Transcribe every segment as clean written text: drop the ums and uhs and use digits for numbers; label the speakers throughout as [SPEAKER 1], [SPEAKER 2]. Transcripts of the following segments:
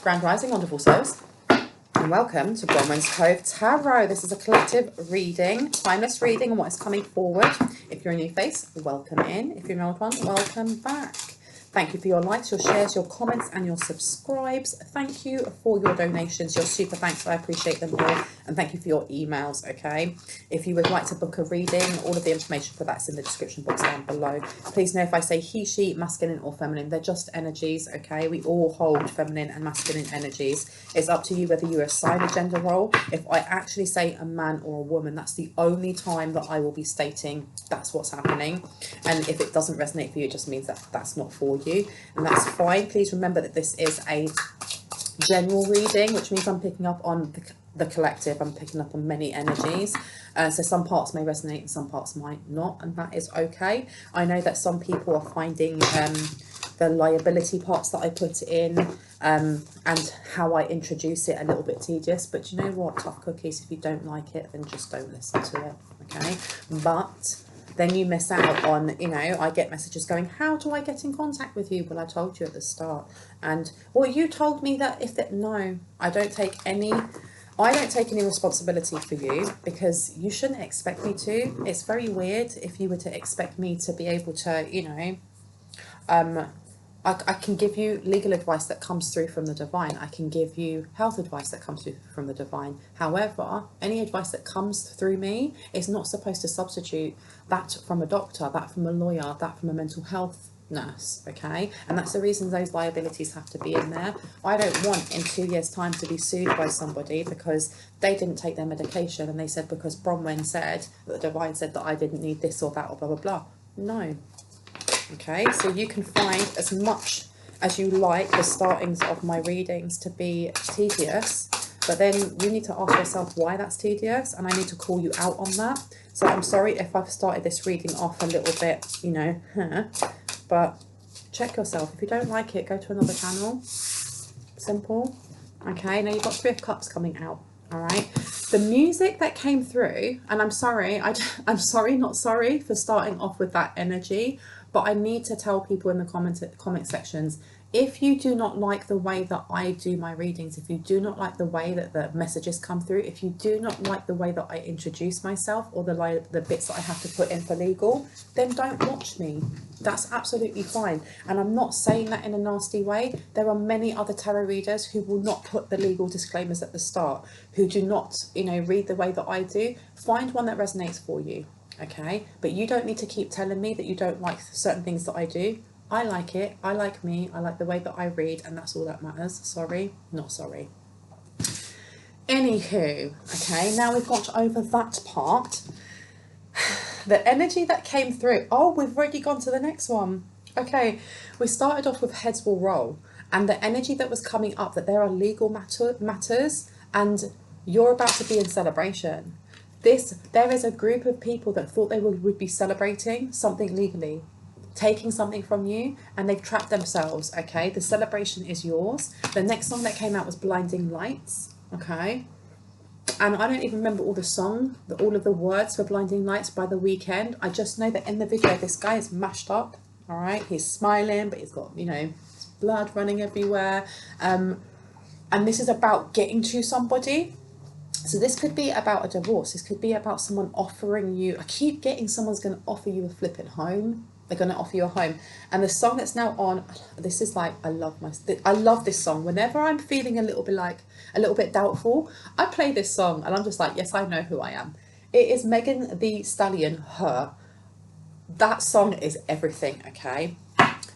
[SPEAKER 1] Grand Rising, wonderful souls, and welcome to Bronwen's Cove Tarot. This is a collective reading, timeless reading on what is coming forward. If you're a new face, welcome in. If you're an old one, welcome back. Thank you for your likes, your shares, your comments, and your subscribes. Thank you for your donations, your super thanks. I appreciate them all. And thank you for your emails, okay? If you would like to book a reading, all of the information for that's in the description box down below. Please know if I say he, she, masculine or feminine, they're just energies, okay? We all hold feminine and masculine energies. It's up to you whether you assign a gender role. If I actually say a man or a woman, that's the only time that I will be stating that's what's happening. And if it doesn't resonate for you, it just means that that's not for you. And that's fine. Please remember that this is a general reading, which means I'm picking up on the collective. I'm picking up on many energies, so some parts may resonate and some parts might not, and that is okay. I know that some people are finding the liability parts that I put in and how I introduce it a little bit tedious, but you know what, tough cookies, if you don't like it then just don't listen to it, okay? But then you miss out on, you know, I get messages going, how do I get in contact with you? Well, I told you at the start. And, well, you told me that if that, no, I don't take any responsibility for you, because you shouldn't expect me to. It's very weird if you were to expect me to be able to, you know, I can give you legal advice that comes through from the divine. I can give you health advice that comes through from the divine. However, any advice that comes through me is not supposed to substitute that from a doctor, that from a lawyer, that from a mental health nurse, okay? And that's the reason those liabilities have to be in there. I don't want in 2 years' time to be sued by somebody because they didn't take their medication and they said because Bronwen said, that the divine said that I didn't need this or that or blah, blah, blah. No. Okay, so you can find as much as you like the startings of my readings to be tedious, but then you need to ask yourself why that's tedious, and I need to call you out on that. So I'm sorry if I've started this reading off a little bit, you know, but check yourself. If you don't like it, go to another channel. Simple. Okay, now you've got 3 of Cups coming out. All right, the music that came through, and I'm sorry, I'm sorry, not sorry for starting off with that energy, but I need to tell people in the comment sections, if you do not like the way that I do my readings, if you do not like the way that the messages come through, if you do not like the way that I introduce myself or the bits that I have to put in for legal, then don't watch me. That's absolutely fine. And I'm not saying that in a nasty way. There are many other tarot readers who will not put the legal disclaimers at the start, who do not, you know, read the way that I do. Find one that resonates for you, okay? But you don't need to keep telling me that you don't like certain things that I do. I like it, I like me, I like the way that I read, and that's all that matters. Sorry, not sorry. Anywho, okay, now we've got over that part. The energy that came through, oh, we've already gone to the next one. Okay, we started off with heads will roll, and the energy that was coming up, that there are legal matters, and you're about to be in celebration. There is a group of people that thought they would be celebrating something legally, taking something from you, and they've trapped themselves, okay? The celebration is yours. The next song that came out was Blinding Lights, okay? And I don't even remember all the song, all of the words for Blinding Lights by The Weeknd. I just know that in the video, this guy is mashed up, all right? He's smiling, but he's got, you know, blood running everywhere. And this is about getting to somebody. So this could be about a divorce. This could be about someone offering you, I keep getting someone's going to offer you a flipping home. They're going to offer you a home. And the song that's now on, this is like, I love this song. Whenever I'm feeling a little bit doubtful, I play this song and I'm just like, yes, I know who I am. It is Megan Thee Stallion, Her. That song is everything, okay?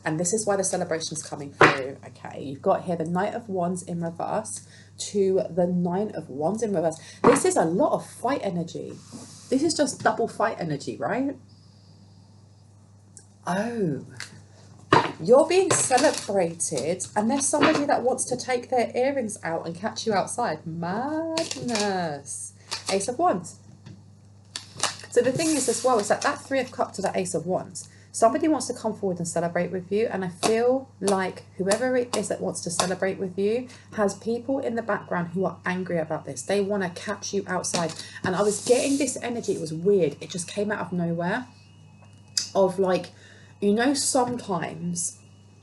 [SPEAKER 1] And this is why the celebration's coming through, okay? You've got here the Knight of Wands in reverse to the 9 of Wands in reverse. This is a lot of fight energy. This is just double fight energy, right? Oh, you're being celebrated and there's somebody that wants to take their earrings out and catch you outside. Madness. Ace of Wands. So the thing is as well is that 3 of Cups to the Ace of Wands, somebody wants to come forward and celebrate with you, and I feel like whoever it is that wants to celebrate with you has people in the background who are angry about this. They want to catch you outside. And I was getting this energy, it was weird, it just came out of nowhere, of like, you know, sometimes,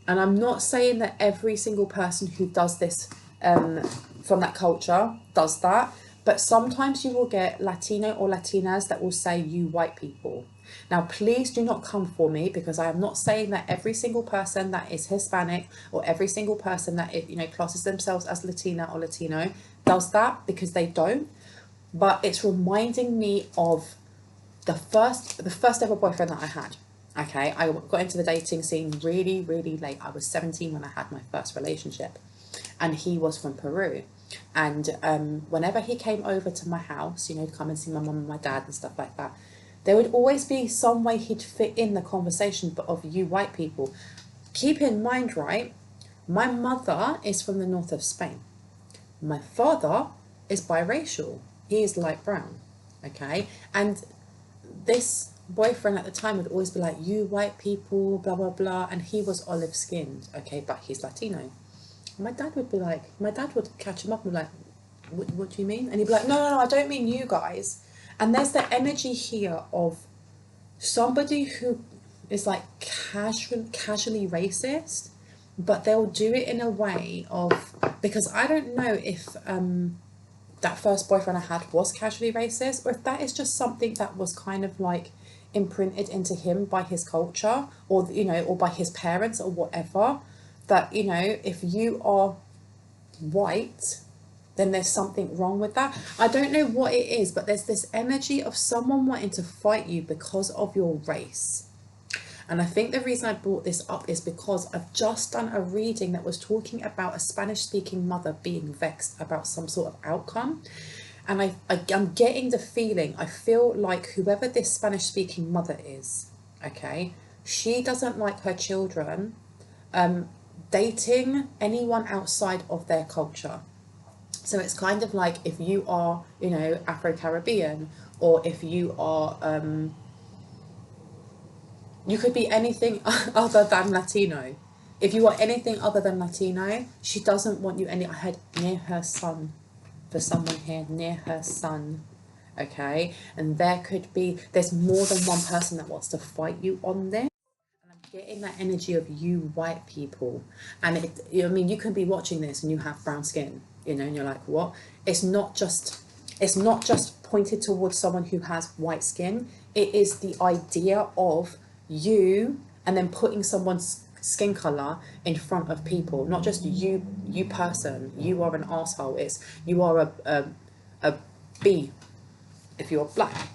[SPEAKER 1] and I'm not saying that every single person who does this from that culture does that. But sometimes you will get Latino or Latinas that will say you white people. Now, please do not come for me, because I am not saying that every single person that is Hispanic or every single person that classes themselves as Latina or Latino does that, because they don't. But it's reminding me of the first ever boyfriend that I had. Okay, I got into the dating scene really, really late. I was 17 when I had my first relationship, and he was from Peru. And whenever he came over to my house, to come and see my mum and my dad and stuff like that, there would always be some way he'd fit in the conversation, but of you white people. Keep in mind, right, my mother is from the north of Spain. My father is biracial. He is light brown. Okay, and this boyfriend at the time would always be like, you white people, blah blah blah, and he was olive skinned. Okay, but he's Latino. My dad would catch him up and be like, what do you mean? And he'd be like, no, I don't mean you guys. And there's the energy here of somebody who is like casually racist, but they'll do it in a way of, because I don't know if that first boyfriend I had was casually racist, or if that is just something that was kind of like imprinted into him by his culture, or or by his parents or whatever, that if you are white, then there's something wrong with that. I don't know what it is, but there's this energy of someone wanting to fight you because of your race. And I think the reason I brought this up is because I've just done a reading that was talking about a Spanish-speaking mother being vexed about some sort of outcome. And I'm getting the feeling, I feel like whoever this Spanish-speaking mother is, okay, she doesn't like her children dating anyone outside of their culture. So it's kind of like, if you are, Afro-Caribbean, or if you are, you could be anything other than Latino. If you are anything other than Latino, she doesn't want you I had near her son, for someone here, near her son. Okay, and there's more than one person that wants to fight you on this. And I'm getting that energy of you white people. And you can be watching this and you have brown skin, and you're like, what? It's not just pointed towards someone who has white skin. It is the idea of you, and then putting someone's skin color in front of people, not just you person. You are an asshole. It's you are a B if you're black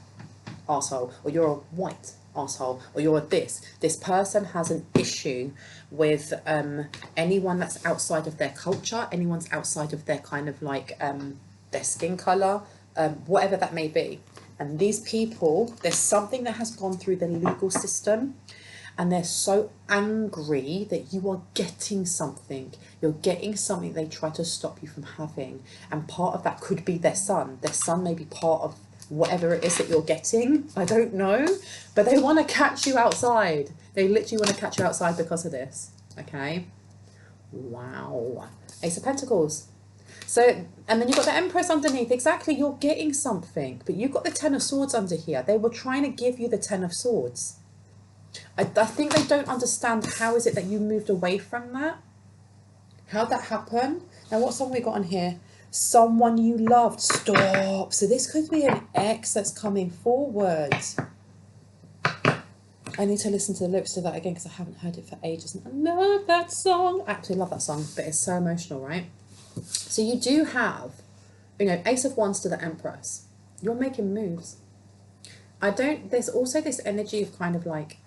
[SPEAKER 1] asshole, or you're a white asshole, or you're this person has an issue with anyone that's outside of their culture, anyone's outside of their kind of like their skin color, whatever that may be. And these people, there's something that has gone through the legal system, and they're so angry that you are getting something. You're getting something they try to stop you from having. And part of that could be their son. Their son may be part of whatever it is that you're getting. I don't know. But they want to catch you outside. They literally want to catch you outside because of this. Okay? Wow. Ace of Pentacles. So, and then you've got the Empress underneath. Exactly, you're getting something. But you've got the Ten of Swords under here. They were trying to give you the Ten of Swords. I think they don't understand how is it that you moved away from that. How'd that happen? Now, what song we got on here? Someone you loved. Stop. So this could be an ex that's coming forward. I need to listen to the lyrics to that again because I haven't heard it for ages. I love that song. I absolutely love that song, but it's so emotional, right? So you do have, Ace of Wands to the Empress. You're making moves. There's also this energy of kind of like,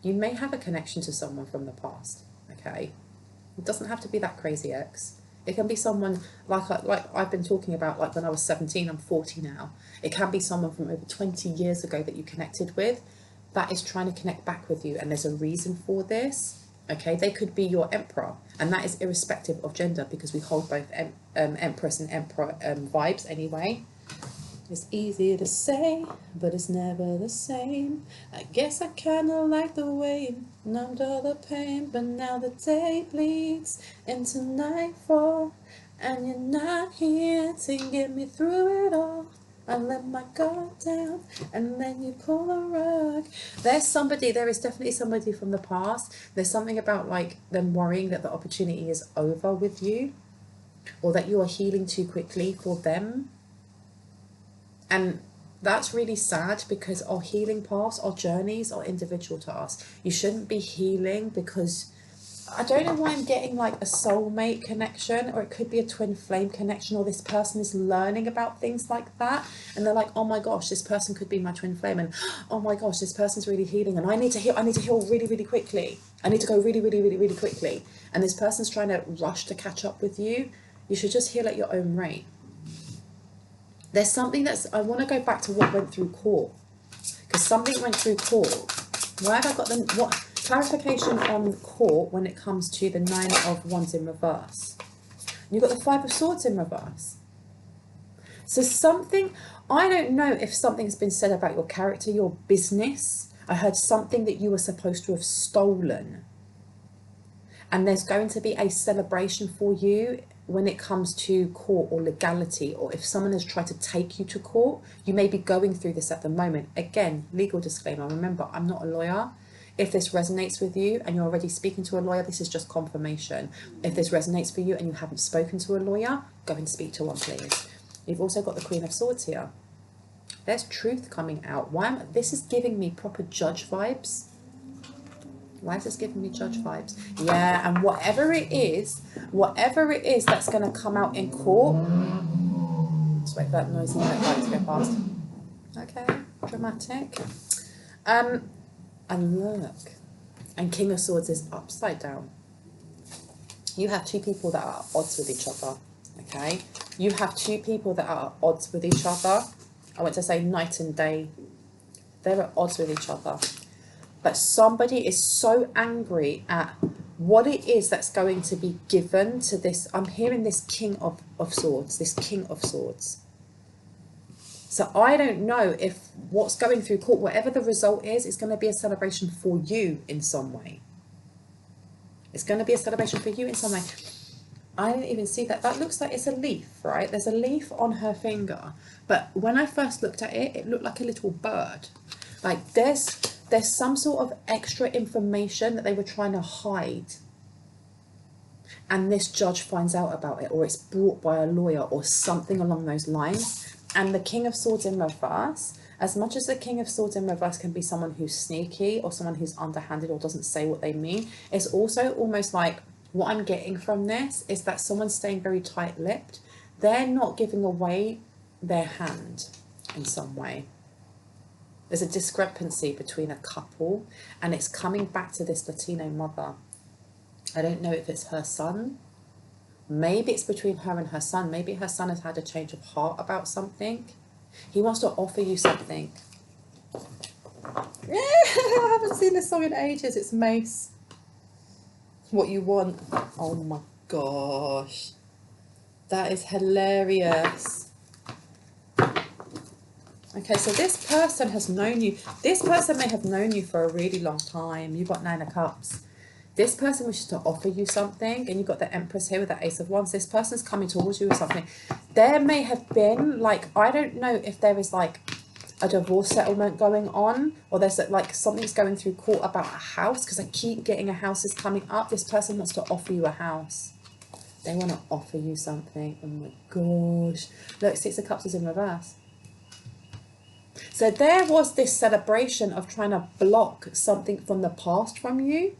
[SPEAKER 1] you may have a connection to someone from the past, okay? It doesn't have to be that crazy ex. It can be someone like I've been talking about, like when I was 17, I'm 40 now. It can be someone from over 20 years ago that you connected with that is trying to connect back with you, and there's a reason for this, okay? They could be your emperor, and that is irrespective of gender because we hold both empress and emperor vibes anyway. It's easy to say, but it's never the same. I guess I kinda like the way you numbed all the pain, but now the day bleeds into nightfall, and you're not here to get me through it all. I let my guard down, and then you pull a rug. There is definitely somebody from the past. There's something about like them worrying that the opportunity is over with you. or that you are healing too quickly for them. And that's really sad, because our healing paths, our journeys are individual to us. You shouldn't be healing because, I don't know why I'm getting like a soulmate connection, or it could be a twin flame connection, or this person is learning about things like that, and they're like, oh my gosh, this person could be my twin flame, and oh my gosh, this person's really healing, and I need to heal really, really quickly. I need to go really, really, really, really quickly. And this person's trying to rush to catch up with you. You should just heal at your own rate. There's something I want to go back to what went through court, because something went through court. Why have I got what clarification on court when it comes to the 9 of Wands in reverse? You've got the 5 of Swords in reverse. So something, I don't know if something's been said about your character, your business. I heard something that you were supposed to have stolen. And there's going to be a celebration for you when it comes to court or legality, or if someone has tried to take you to court. You may be going through this at the moment. Again, legal disclaimer, remember, I'm not a lawyer. If this resonates with you and you're already speaking to a lawyer, this is just confirmation. If this resonates for you and you haven't spoken to a lawyer, go and speak to one, please. You've also got the Queen of Swords here. There's truth coming out. This is giving me proper judge vibes. Why is this giving me judge vibes? Yeah, and whatever it is that's going to come out in court. Let's wait for that noisy motorbike to go past. Okay, dramatic. And look, and King of Swords is upside down. You have two people that are at odds with each other, okay? You have two people that are at odds with each other. I want to say night and day. They're at odds with each other. But somebody is so angry at what it is that's going to be given to this. I'm hearing this King of Swords, this King of Swords. So I don't know if what's going through court, whatever the result is, it's going to be a celebration for you in some way. It's going to be a celebration for you in some way. I didn't even see that. That looks like it's a leaf, right? There's a leaf on her finger. But when I first looked at it, it looked like a little bird. Like there's some sort of extra information that they were trying to hide. And this judge finds out about it, or it's brought by a lawyer or something along those lines. And the King of Swords in reverse, as much as the King of Swords in reverse can be someone who's sneaky or someone who's underhanded or doesn't say what they mean, it's also almost like what I'm getting from this is that someone's staying very tight-lipped. They're not giving away their hand in some way. There's a discrepancy between a couple, and it's coming back to this Latino mother. I don't know if it's her son. Maybe it's between her and her son. Maybe her son has had a change of heart about something. He wants to offer you something. Yeah, I haven't seen this song in ages. It's Mace. What you want. Oh my gosh. That is hilarious. Okay, so this person has known you. This person may have known you for a really long time. You've got 9 of Cups. This person wishes to offer you something, and you've got the Empress here with the Ace of Wands. This person's coming towards you with something. There may have been, like, I don't know if there is, like, a divorce settlement going on, or there's, like, something's going through court about a house, because I keep getting a house is coming up. This person wants to offer you a house. They want to offer you something. Oh, my gosh. Look, 6 of Cups is in reverse. So there was this celebration of trying to block something from the past from you.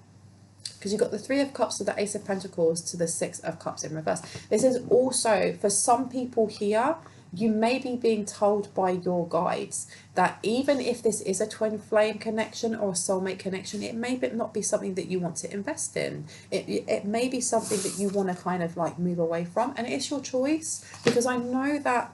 [SPEAKER 1] Because you've got the 3 of Cups to the Ace of Pentacles to the 6 of Cups in reverse. This is also, for some people here, you may be being told by your guides that even if this is a twin flame connection or a soulmate connection, it may not be something that you want to invest in. It may be something that you want to kind of like move away from, and it's your choice. Because I know that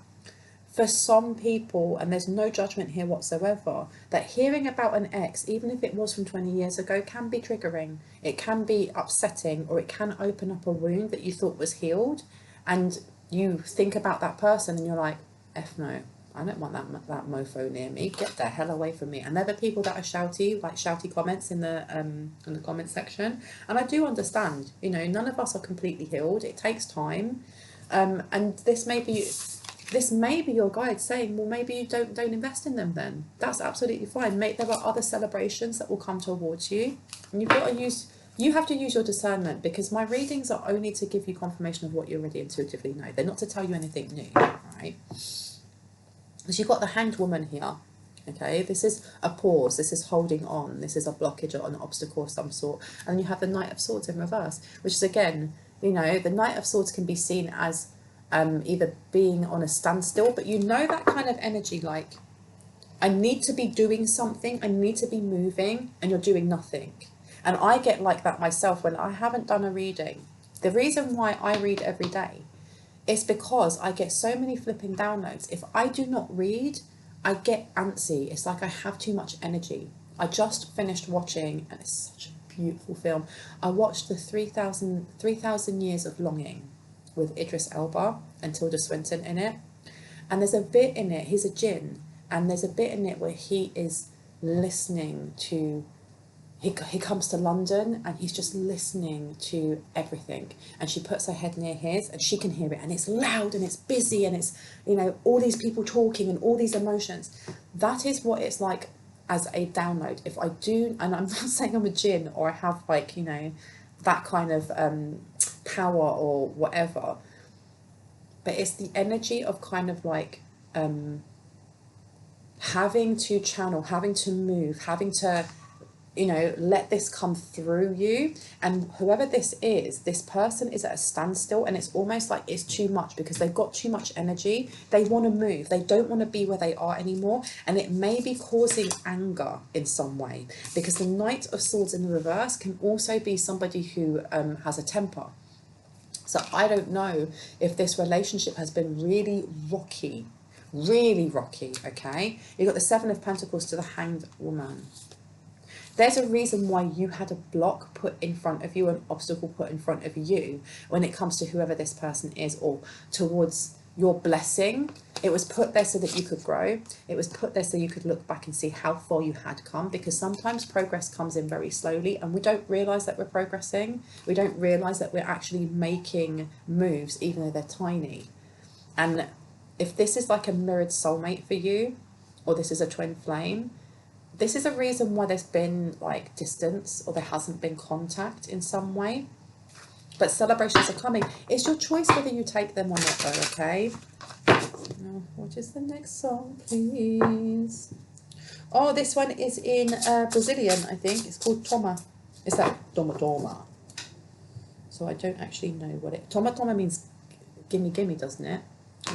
[SPEAKER 1] for some people, and there's no judgment here whatsoever, that hearing about an ex, even if it was from 20 years ago, can be triggering. It can be upsetting, or it can open up a wound that you thought was healed, and you think about that person and you're like, F no, I don't want that mofo near me. Get the hell away from me. And they're the people that are shouty, like shouty comments in the comment section. And I do understand, you know, none of us are completely healed. It takes time. And this may be your guide saying, well, maybe you don't invest in them then. That's absolutely fine. There are other celebrations that will come towards you. And you've got to use You have to use your discernment, because my readings are only to give you confirmation of what you already intuitively know. They're not to tell you anything new, right? Because you've got the Hanged Woman here, okay? This is a pause, this is holding on, this is a blockage or an obstacle of some sort. And you have the Knight of Swords in reverse, which is, again, you know, the Knight of Swords can be seen as either being on a standstill, but you know that kind of energy, like, I need to be doing something, I need to be moving, and you're doing nothing. And I get like that myself when I haven't done a reading. The reason why I read every day is because I get so many flipping downloads. If I do not read, I get antsy. It's like I have too much energy. I just finished watching, and it's such a beautiful film. I watched the 3,000 Years of Longing with Idris Elba and Tilda Swinton in it. And there's a bit in it, he's a djinn, and there's a bit in it where he is listening to, he comes to London and he's just listening to everything, and she puts her head near his and she can hear it, and it's loud and it's busy and it's, you know, all these people talking and all these emotions. That is what it's like as a download. If I do, and I'm not saying I'm a djinn or I have, like, you know, that kind of power or whatever, but it's the energy of kind of like having to channel, having to move, having to, you know, let this come through you. And whoever this is, this person is at a standstill, and it's almost like it's too much because they've got too much energy. They want to move. They don't want to be where they are anymore. And it may be causing anger in some way, because the Knight of Swords in the reverse can also be somebody who has a temper. So I don't know if this relationship has been really rocky, okay? You've got the Seven of Pentacles to the Hanged Woman. There's a reason why you had a block put in front of you, an obstacle put in front of you when it comes to whoever this person is, or towards your blessing. It was put there so that you could grow. It was put there so you could look back and see how far you had come, because sometimes progress comes in very slowly and we don't realise that we're progressing. We don't realise that we're actually making moves, even though they're tiny. And if this is like a mirrored soulmate for you, or this is a twin flame, this is a reason why there's been like distance, or there hasn't been contact in some way. But celebrations are coming. It's your choice whether you take them or not, though, okay? Now, what is the next song, please? Oh, this one is in Brazilian, I think. It's called Toma. Is that Toma Toma? So I don't actually know what it... Toma Toma means gimme gimme, doesn't it?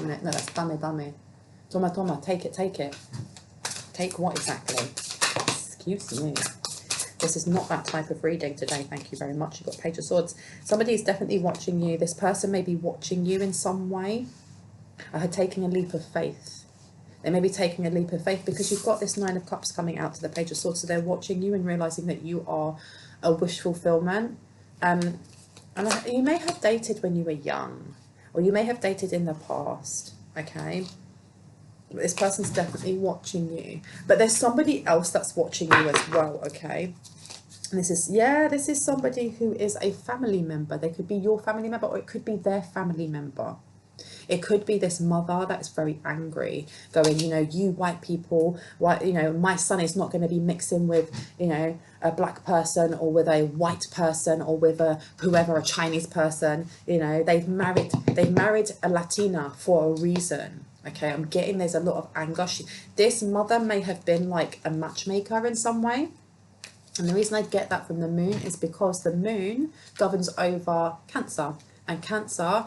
[SPEAKER 1] No, that's dame dame. Toma Toma, take it, take it. Take what exactly? Excuse me. This is not that type of reading today. Thank you very much. You've got Page of Swords. Somebody is definitely watching you. This person may be watching you in some way. Taking a leap of faith. They may be taking a leap of faith because you've got this Nine of Cups coming out to the Page of Swords. So they're watching you and realising that you are a wish fulfillment. And you may have dated when you were young, or you may have dated in the past, okay? This person's definitely watching you. But there's somebody else that's watching you as well, okay? And this is somebody who is a family member. They could be your family member, or it could be their family member. It could be this mother that's very angry, going, you know, you white people, you know, my son is not going to be mixing with, you know, a black person or with a white person or with a Chinese person. You know, they've married a Latina for a reason. Okay, I'm getting there's a lot of anger. This mother may have been like a matchmaker in some way. And the reason I get that from the moon is because the moon governs over Cancer. And Cancer,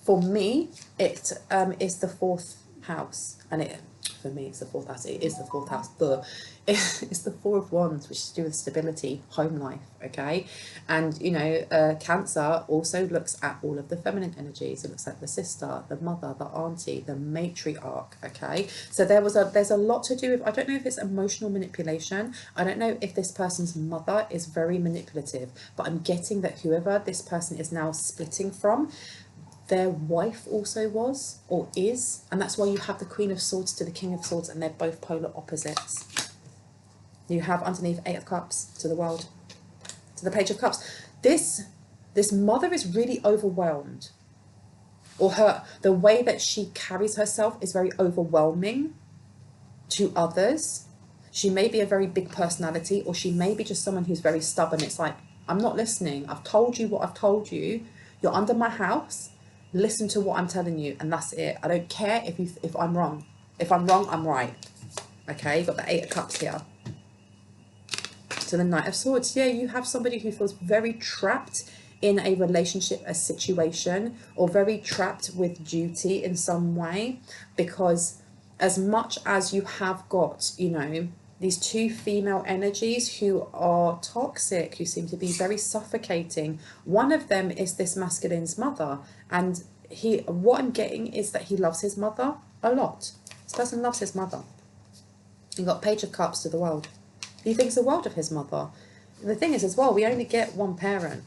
[SPEAKER 1] for me, it is the fourth house. And for me, it's the fourth house. It is the fourth house. It's the Four of Wands, which is to do with stability, home life, okay? And, you know, Cancer also looks at all of the feminine energies. It looks at the sister, the mother, the auntie, the matriarch, okay? So there's a lot to do with, I don't know if it's emotional manipulation. I don't know if this person's mother is very manipulative, but I'm getting that whoever this person is now splitting from, their wife also was or is, and that's why you have the Queen of Swords to the King of Swords, and they're both polar opposites. You have underneath Eight of Cups to the World, to the Page of Cups. This mother is really overwhelmed, or the way that she carries herself is very overwhelming to others. She may be a very big personality, or she may be just someone who's very stubborn. It's like, I'm not listening. I've told you what I've told you. You're under my house. Listen to what I'm telling you, and that's it. I don't care if I'm wrong. If I'm wrong, I'm right. Okay, you've got the 8 of Cups here. To the Knight of Swords. Yeah, you have somebody who feels very trapped in a relationship, a situation, or very trapped with duty in some way, because as much as you have got, you know, these 2 female energies who are toxic, who seem to be very suffocating, one of them is this masculine's mother, and what I'm getting is that he loves his mother a lot. This person loves his mother. You've got Page of Cups to the world. He thinks the world of his mother. The thing is as well, we only get one parent,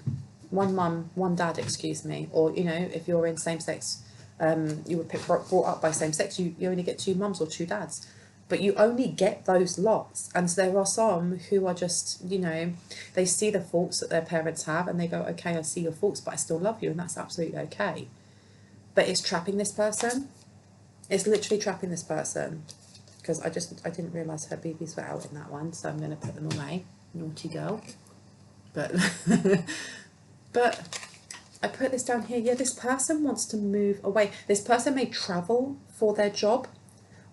[SPEAKER 1] one mum, one dad, excuse me. Or, you know, if you're in same-sex, you were brought up by same-sex, you only get 2 mums or 2 dads. But you only get those lots. And there are some who are just, you know, they see the faults that their parents have and they go, okay, I see your faults, but I still love you, and that's absolutely okay. But it's trapping this person. It's literally trapping this person. Because I didn't realise her BBs were out in that one, so I'm going to put them away. Naughty girl. But but I put this down here. Yeah, this person wants to move away. This person may travel for their job,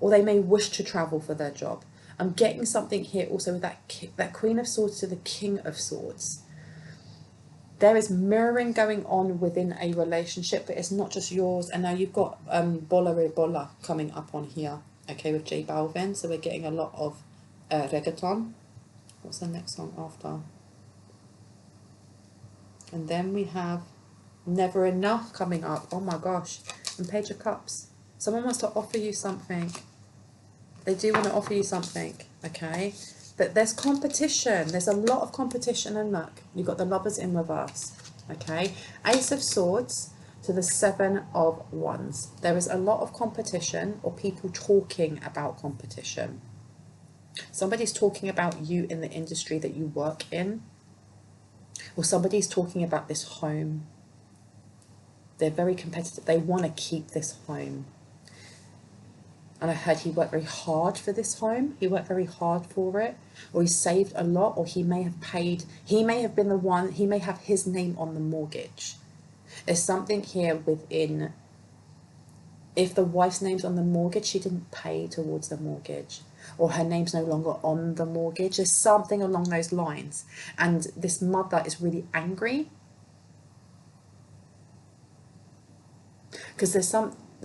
[SPEAKER 1] or they may wish to travel for their job. I'm getting something here also with that Queen of Swords to the King of Swords. There is mirroring going on within a relationship, but it's not just yours. And now you've got Bola Re Bola coming up on here. Okay, with J Balvin, so we're getting a lot of reggaeton. What's the next song after? And then we have Never Enough coming up. Oh my gosh. And Page of Cups. Someone wants to offer you something. They do want to offer you something, okay? But there's competition. There's a lot of competition, and look, you've got the Lovers in reverse, okay? Ace of Swords to the 7 of Wands. There is a lot of competition, or people talking about competition. Somebody's talking about you in the industry that you work in, or somebody's talking about this home. They're very competitive. They want to keep this home. And I heard he worked very hard for this home. He worked very hard for it, or he saved a lot, or he may have paid. He may have been the one, he may have his name on the mortgage. There's something here within, if the wife's name's on the mortgage, she didn't pay towards the mortgage, or her name's no longer on the mortgage. There's something along those lines. And this mother is really angry. Because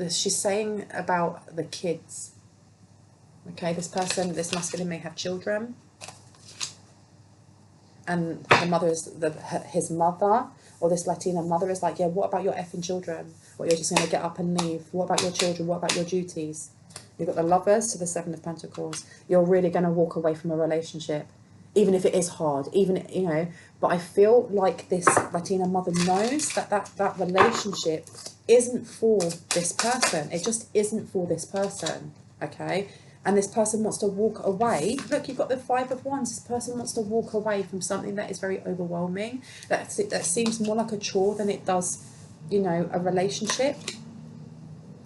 [SPEAKER 1] she's saying about the kids. Okay, this person, this masculine may have children. And the mother is his mother, or this Latina mother is like, yeah, what about your effing children? What, you're just going to get up and leave? What about your children? What about your duties? You've got the Lovers to the 7 of Pentacles. You're really going to walk away from a relationship, even if it is hard, even, you know. But I feel like this Latina mother knows that relationship isn't for this person. It just isn't for this person, okay? And this person wants to walk away. Look, you've got the 5 of Wands. This person wants to walk away from something that is very overwhelming. That seems more like a chore than it does, you know, a relationship.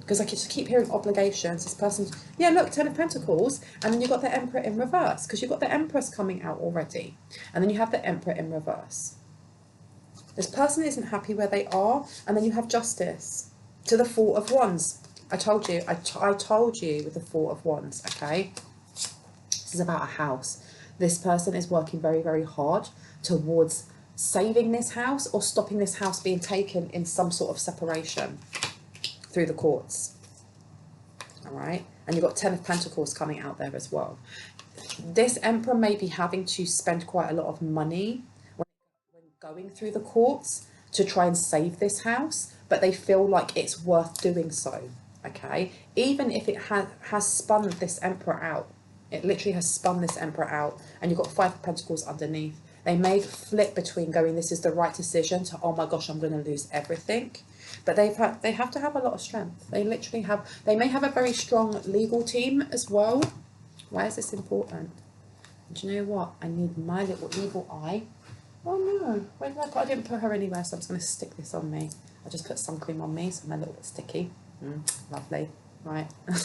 [SPEAKER 1] Because I just keep hearing obligations. This person, yeah, look, 10 of Pentacles. And then you've got the Emperor in reverse. Because you've got the Empress coming out already. And then you have the Emperor in reverse. This person isn't happy where they are. And then you have Justice to the 4 of Wands. I told you, I told you with the 4 of Wands, okay? This is about a house. This person is working very, very hard towards saving this house or stopping this house being taken in some sort of separation through the courts. All right? And you've got 10 of Pentacles coming out there as well. This Emperor may be having to spend quite a lot of money when going through the courts to try and save this house, but they feel like it's worth doing so. Okay, even if it has spun this Emperor out, it literally has spun this Emperor out, and you've got 5 of Pentacles underneath. They may flip between going, this is the right decision, to, oh my gosh, I'm going to lose everything. But they have to have a lot of strength. They literally have, they may have a very strong legal team as well. Why is this important? Do you know what? I need my little evil eye. Oh no, where did I put? I didn't put her anywhere, so I'm just going to stick this on me. I just put sun cream on me, so I'm a little bit sticky. Lovely. right? I'm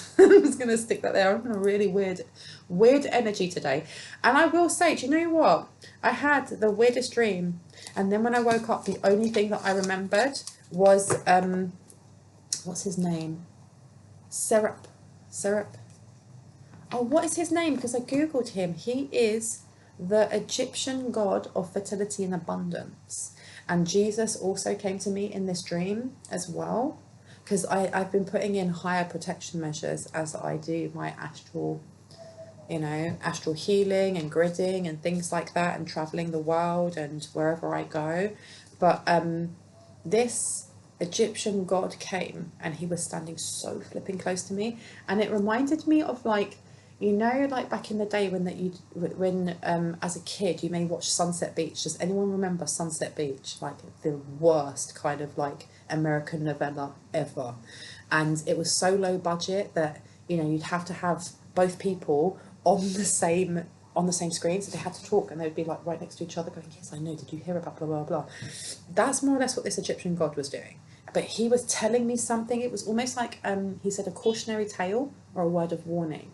[SPEAKER 1] just going to stick that there. I'm in a really weird energy today. And I will say, do you know what? I had the weirdest dream. And then when I woke up, the only thing that I remembered was, what's his name? Syrup. Oh, what is his name? Because I Googled him. He is the Egyptian god of fertility and abundance. And Jesus also came to me in this dream as well. Because I've been putting in higher protection measures as I do my astral, astral healing and gridding and things like that, and traveling the world and wherever I go. But this Egyptian god came and he was standing so flipping close to me, and it reminded me of like back in the day when as a kid you may watch Sunset Beach. Does anyone remember Sunset Beach? Like the worst kind of like American novella ever. And it was so low budget that you'd have to have both people on the same screen, so they had to talk and they would be like right next to each other going, yes, I know, did you hear about blah blah blah. That's more or less what this Egyptian god was doing, but he was telling me something. It was almost like he said a cautionary tale or a word of warning,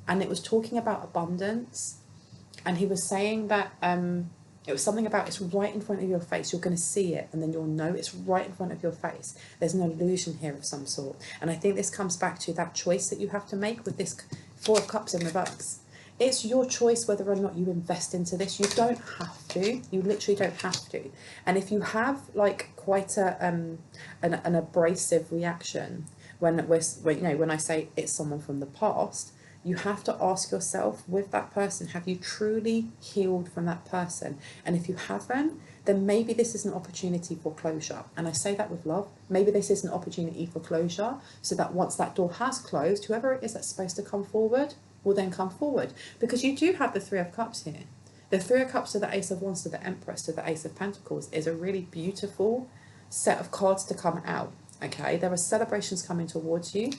[SPEAKER 1] and it was talking about abundance, and he was saying that it was something about it's right in front of your face, you're going to see it and then you'll know it's right in front of your face. There's an illusion here of some sort. And I think this comes back to that choice that you have to make with this Four of Cups in reverse. It's your choice whether or not you invest into this. You don't have to. You literally don't have to. And if you have like quite an abrasive reaction when I say it's someone from the past, you have to ask yourself with that person, have you truly healed from that person? And if you haven't, then maybe this is an opportunity for closure. And I say that with love. Maybe this is an opportunity for closure, so that once that door has closed, whoever it is that's supposed to come forward will then come forward. Because you do have the Three of Cups here. The Three of Cups to the Ace of Wands to the Empress to the Ace of Pentacles is a really beautiful set of cards to come out. Okay, there are celebrations coming towards you.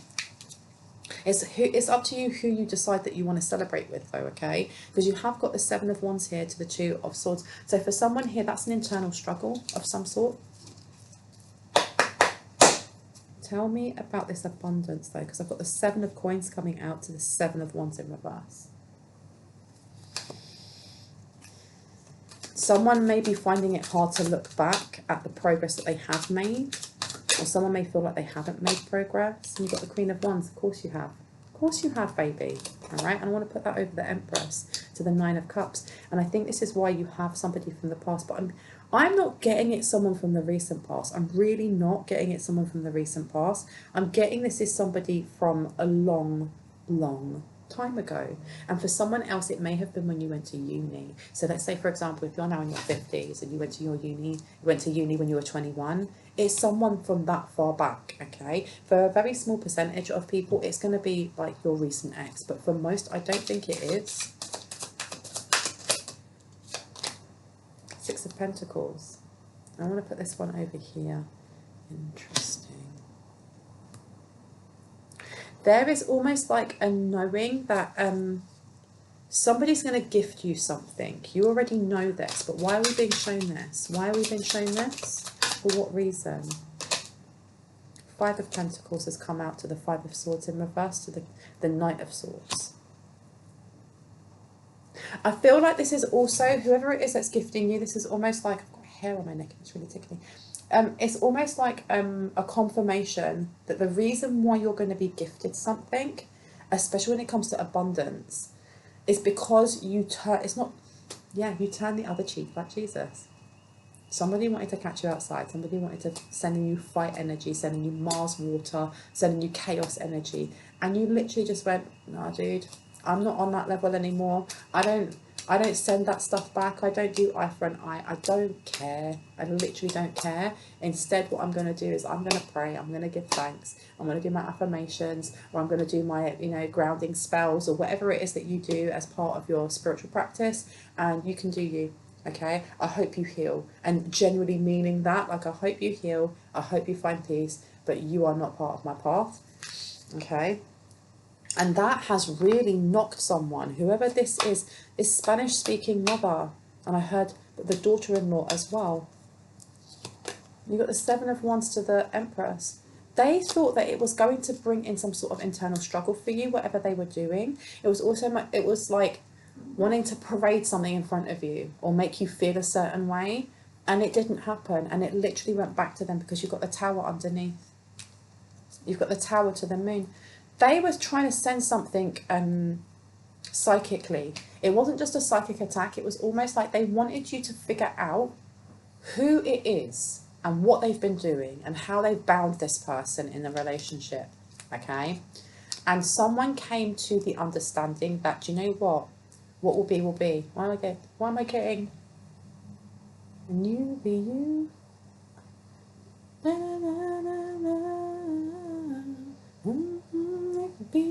[SPEAKER 1] It's up to you who you decide that you want to celebrate with, though, okay? Because you have got the Seven of Wands here to the Two of Swords. So for someone here, that's an internal struggle of some sort. Tell me about this abundance, though, because I've got the Seven of Coins coming out to the Seven of Wands in reverse. Someone may be finding it hard to look back at the progress that they have made. Or someone may feel like they haven't made progress. And you've got the Queen of Wands. Of course you have. Of course you have, baby. All right. And I want to put that over the Empress to the Nine of Cups. And I think this is why you have somebody from the past. But I'm not getting it someone from the recent past. I'm really not getting it someone from the recent past. I'm getting this is somebody from a long, long time ago. And for someone else, it may have been when you went to uni. So let's say, for example, if you're now in your 50s and you went to uni when you were 21, it's someone from that far back, okay? For a very small percentage of people, it's going to be like your recent ex, but for most, I don't think it is. Six of Pentacles. I want to put this one over here. Interesting. There is almost like a knowing that somebody's going to gift you something. You already know this, but why are we being shown this? Why are we being shown this? For what reason? Five of Pentacles has come out to the Five of Swords in reverse to the Knight of Swords. I feel like this is also, whoever it is that's gifting you, this is almost like, I've got hair on my neck and it's really tickling. It's almost like a confirmation that the reason why you're going to be gifted something, especially when it comes to abundance, is because you turn, you turn the other cheek like Jesus. Somebody wanted to catch you outside. Somebody wanted to send you fight energy, sending you Mars water, sending you chaos energy. And you literally just went, nah, dude, I'm not on that level anymore. I don't send that stuff back. I don't do eye for an eye. I don't care. I literally don't care. Instead, what I'm going to do is I'm going to pray. I'm going to give thanks. I'm going to do my affirmations, or I'm going to do my, grounding spells, or whatever it is that you do as part of your spiritual practice. And you can do you. Okay, I hope you heal, and genuinely meaning that, like, I hope you heal, I hope you find peace, but you are not part of my path. Okay, and that has really knocked someone, whoever this is Spanish speaking mother, and I heard the daughter-in-law as well. You got the Seven of Wands to the Empress. they thought that it was going to bring in some sort of internal struggle for you, whatever they were doing. It was also, it was like wanting to parade something in front of you or make you feel a certain way. And it didn't happen. And it literally went back to them because you've got the tower underneath. You've got the tower to the moon. They were trying to send something psychically. It wasn't just a psychic attack. It was almost like they wanted you to figure out who it is and what they've been doing and how they've bound this person in the relationship. Okay? And someone came to the understanding that, you know what will be will be. Why am I getting? And you be you. Na, na, na, na, na. Be.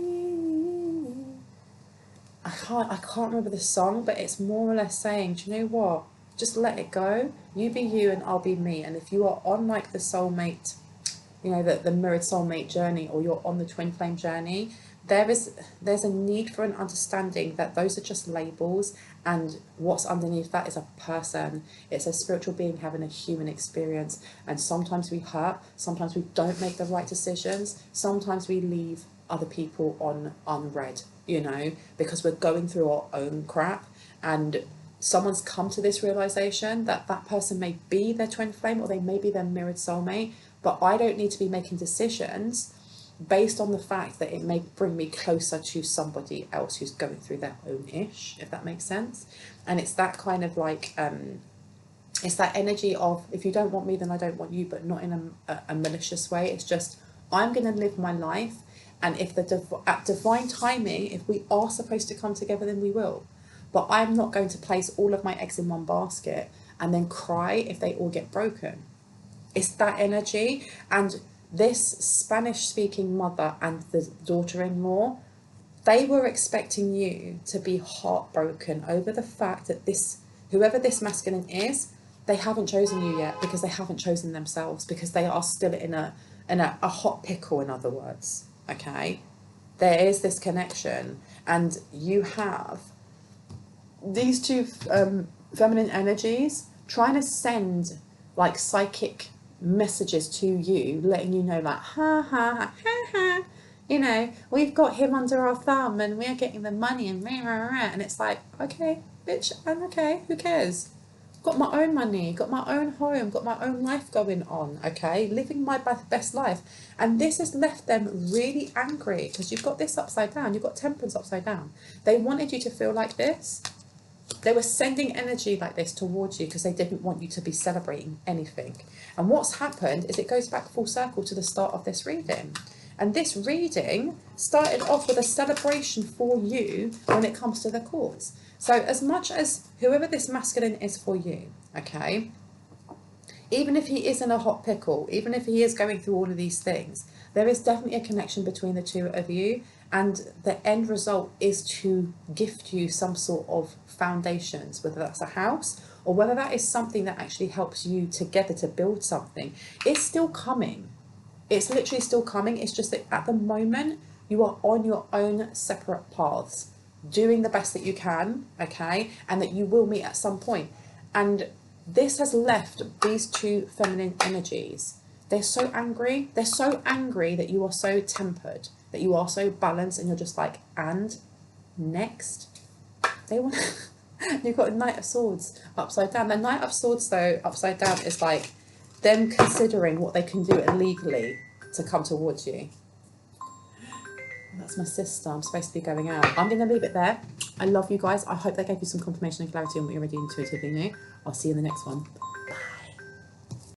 [SPEAKER 1] I can't remember the song, but it's more or less saying, do you know what? Just let it go. You be you and I'll be me. And if you are on like the soulmate, you know, the mirrored soulmate journey, or you're on the twin flame journey, there's a need for an understanding that those are just labels, and what's underneath that is a person. It's a spiritual being having a human experience. And sometimes we hurt, sometimes we don't make the right decisions, sometimes we leave other people on unread, you know, because we're going through our own crap. And someone's come to this realization that that person may be their twin flame, or they may be their mirrored soulmate, but I don't need to be making decisions based on the fact that it may bring me closer to somebody else who's going through their own ish, if that makes sense. And it's that kind of like, it's that energy of, if you don't want me, then I don't want you, but not in a malicious way. It's just, I'm going to live my life. And if at divine timing, if we are supposed to come together, then we will. But I'm not going to place all of my eggs in one basket and then cry if they all get broken. It's that energy. And this Spanish-speaking mother and the daughter-in-law, they were expecting you to be heartbroken over the fact that whoever this masculine is, they haven't chosen you yet, because they haven't chosen themselves, because they are still in a hot pickle, in other words. Okay, there is this connection, and you have these two feminine energies trying to send like psychic messages to you, letting you know, like, ha ha ha ha, you know, we've got him under our thumb and we're getting the money and rah, rah, rah. And it's like, okay, bitch, I'm okay, who cares? Got my own money, got my own home, got my own life going on, okay, living my best life. And this has left them really angry, because you've got this upside down, you've got temperance upside down. They wanted you to feel like this. They were sending energy like this towards you because they didn't want you to be celebrating anything. And what's happened is it goes back full circle to the start of this reading. And this reading started off with a celebration for you when it comes to the courts. So as much as whoever this masculine is for you, okay, even if he is in a hot pickle, even if he is going through all of these things, there is definitely a connection between the two of you. And the end result is to gift you some sort of foundations, whether that's a house or whether that is something that actually helps you together to build something. It's still coming. It's literally still coming. It's just that at the moment you are on your own separate paths, doing the best that you can, okay, and that you will meet at some point. And this has left these two feminine energies. They're so angry. They're so angry that you are so tempered, that you are so balanced, and you're just like, and next. They want you've got a Knight of Swords upside down. The Knight of Swords, though, upside down is like them considering what they can do illegally to come towards you. That's my sister. I'm supposed to be going out. I'm going to leave it there. I love you guys. I hope that gave you some confirmation and clarity on what you already intuitively knew. I'll see you in the next one.